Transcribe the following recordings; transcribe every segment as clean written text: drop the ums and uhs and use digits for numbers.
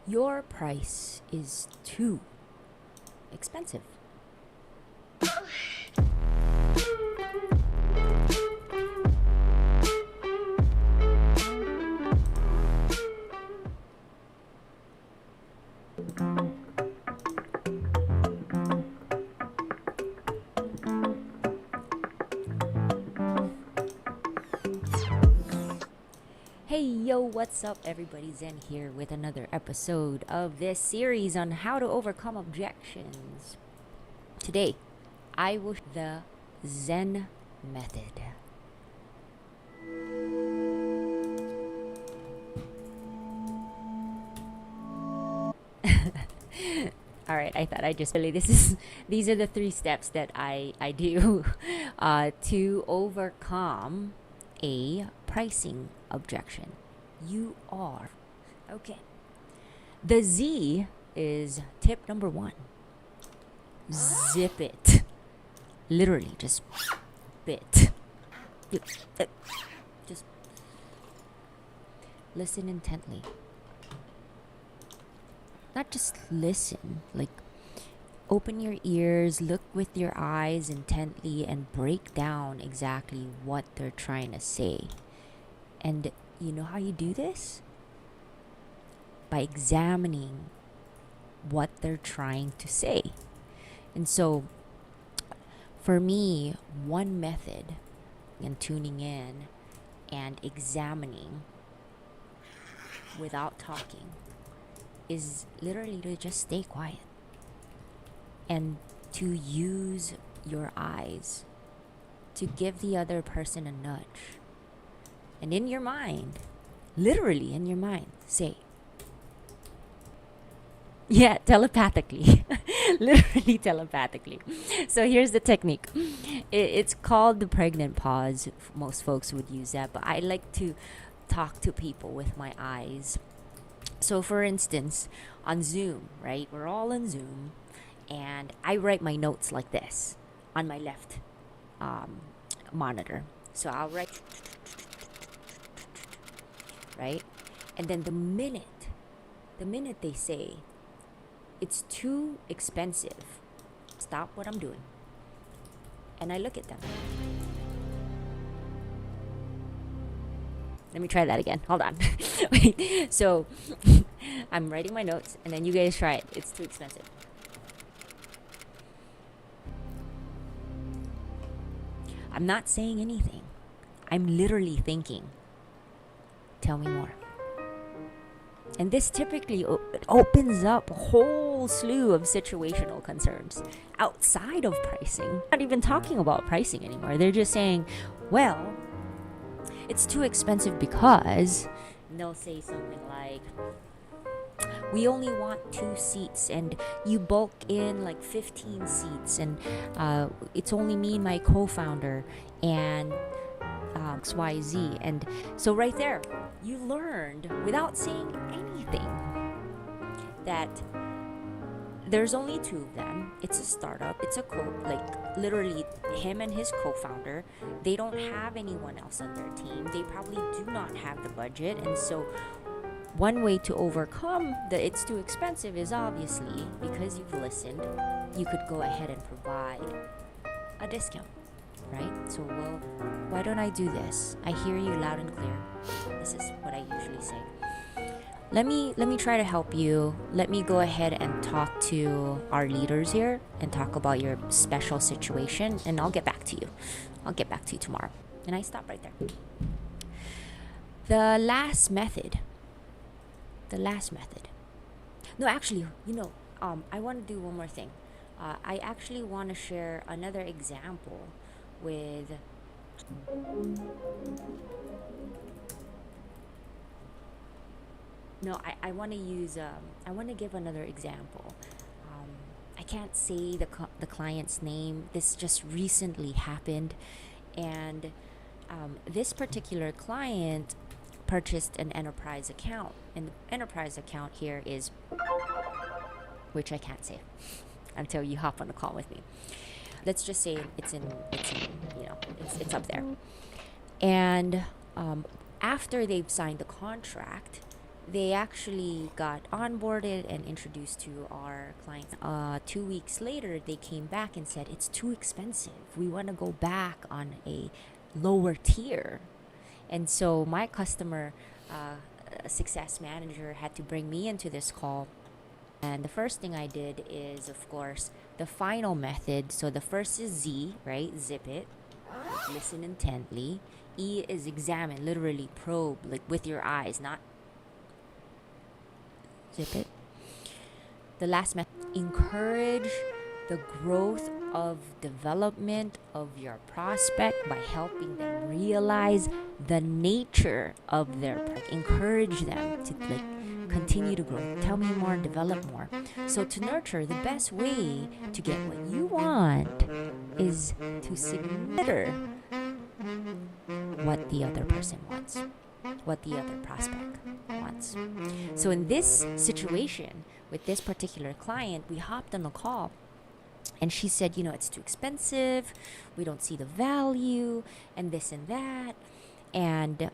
Your price is too expensive. Hey yo, what's up everybody? Zen here with another episode of this series on how to overcome objections. Today, I will the Zen method. All right, I thought I just really these are the 3 steps that I do to overcome a pricing objection. You are okay. The Z is tip number 1. Zip it. Literally, just bit. Just listen intently. Not just listen, like open your ears, look with your eyes intently, and break down exactly what they're trying to say. And you know how you do this? By examining what they're trying to say. And so, for me, one method in tuning in and examining without talking is literally to just stay quiet and to use your eyes to give the other person a nudge. And in your mind, literally in your mind, say, yeah, telepathically, literally telepathically. So here's the technique. It's called the pregnant pause. Most folks would use that, but I like to talk to people with my eyes. So for instance, on Zoom, right? We're all on Zoom, and I write my notes like this on my left monitor. So I'll write, right? And then the minute they say, it's too expensive, stop what I'm doing, and I look at them. Let me try that again. Hold on. Wait. So, I'm writing my notes, and then you guys try it. It's too expensive. I'm not saying anything. I'm literally thinking. Tell me more. And this typically opens up a whole slew of situational concerns outside of pricing. Not even talking about pricing anymore. They're just saying, well, it's too expensive because, and they'll say something like, we only want 2 seats and you bulk in like 15 seats, and it's only me and my co-founder and XYZ. And so right there, you learned without saying anything that there's only 2 of them. It's a startup. It's a literally him and his co-founder. They don't have anyone else on their team. They probably do not have the budget. And so one way to overcome the it's too expensive is obviously, because you've listened, you could go ahead and provide a discount, right? So, well, why don't I do this? I hear you loud and clear. This is what I usually say. Let me try to help you. Let me go ahead and talk to our leaders here and talk about your special situation, and I'll get back to you. I'll get back to you tomorrow. And I stop right there. The last method. No, actually, I want to do one more thing. I actually want to share another example with No, I want to use. I want to give another example. I can't say the client's name. This just recently happened, and this particular client purchased an enterprise account, and the enterprise account here is, which I can't say until you hop on a call with me. Let's just say it's up there, and after they've signed the contract, they actually got onboarded and introduced to our clients. 2 weeks later, they came back and said, it's too expensive. We want to go back on a lower tier. And so my customer success manager had to bring me into this call. And the first thing I did is, of course, the final method. So the first is Z, right? Zip it. Listen intently. E is examine, literally probe, like with your eyes, not zip it. The last method, encourage the growth of development of your prospect by helping them realize the nature of their product. Encourage them to continue to grow. Tell me more, develop more. So to nurture, the best way to get what you want is to consider what the other person wants, what the other prospect wants. So in this situation, with this particular client, we hopped on a call and she said, it's too expensive. We don't see the value and this and that. And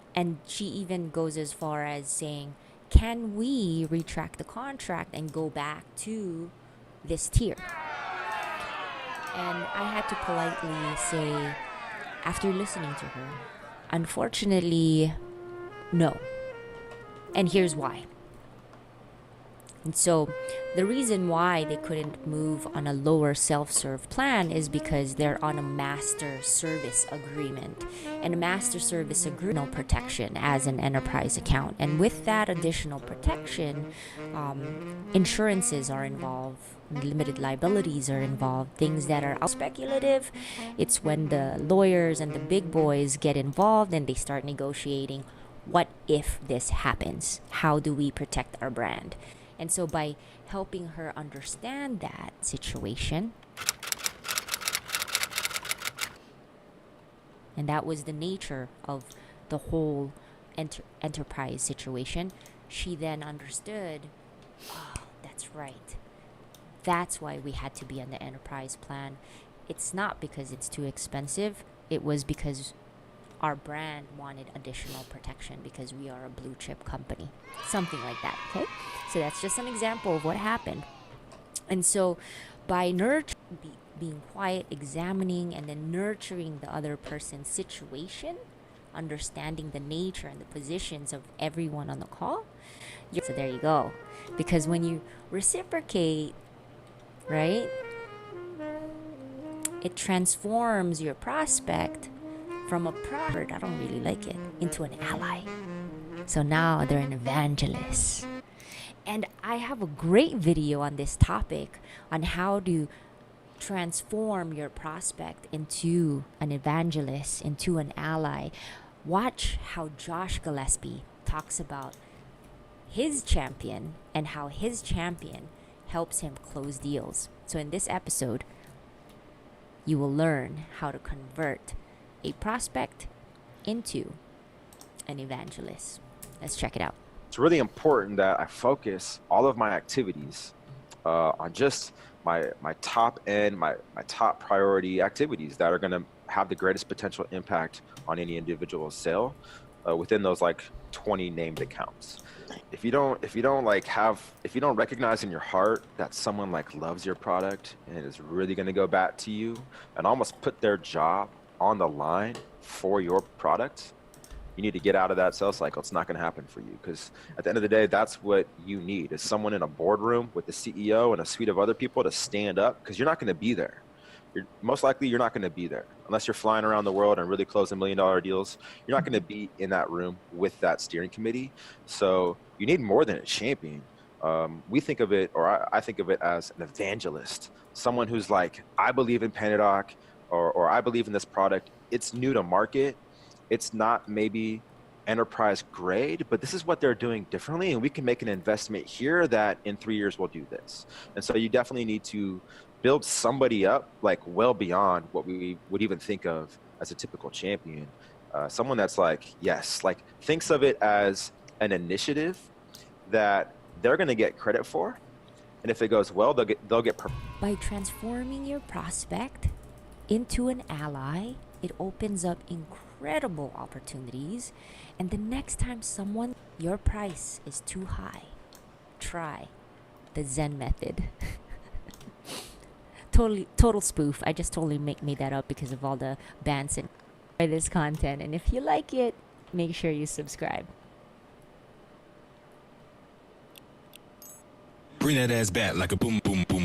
she even goes as far as saying, can we retract the contract and go back to this tier? And I had to politely say, after listening to her, unfortunately, no. And here's why. And so the reason why they couldn't move on a lower self-serve plan is because they're on a master service agreement. And a master service agreement protection as an enterprise account. And with that additional protection, insurances are involved, limited liabilities are involved, things that are speculative. It's when the lawyers and the big boys get involved and they start negotiating, what if this happens? How do we protect our brand? And so by helping her understand that situation, and that was the nature of the whole enterprise situation, she then understood, oh, that's right. That's why we had to be on the enterprise plan. It's not because it's too expensive. It was because our brand wanted additional protection because we are a blue chip company. Something like that, okay? So that's just an example of what happened. And so by being quiet, examining, and then nurturing the other person's situation, understanding the nature and the positions of everyone on the call, so there you go. Because when you reciprocate, right, it transforms your prospect from a product, I don't really like it, into an ally. So now they're an evangelist. And I have a great video on this topic on how to transform your prospect into an evangelist, into an ally. Watch how Josh Gillespie talks about his champion and how his champion helps him close deals. So in this episode, you will learn how to convert a prospect into an evangelist. Let's check it out. It's really important that I focus all of my activities on just my top end, my top priority activities that are going to have the greatest potential impact on any individual sale within those 20 named accounts. If you don't recognize in your heart that someone loves your product and is really going to go back to you and almost put their job on the line for your product, you need to get out of that sales cycle. It's not going to happen for you, because at the end of the day, that's what you need, is someone in a boardroom with the CEO and a suite of other people to stand up, because you're not going to be there. Most likely you're not going to be there unless you're flying around the world and really closing $1 million deals. You're not going to be in that room with that steering committee. So you need more than a champion. We think of it, or I think of it as an evangelist, someone who's I believe in Panadoc, or I believe in this product. It's new to market. It's not maybe enterprise grade, but this is what they're doing differently, and we can make an investment here that in 3 years we'll do this. And so you definitely need to build somebody up well beyond what we would even think of as a typical champion. Someone that's thinks of it as an initiative that they're going to get credit for, and if it goes well, they'll get. By transforming your prospect into an ally, it opens up incredible incredible opportunities. And the next time someone, your price is too high, try the Zen method. Total spoof. I just totally made that up because of all the bans and this content. And if you like it, make sure you subscribe. Bring that ass back like a boom, boom, boom.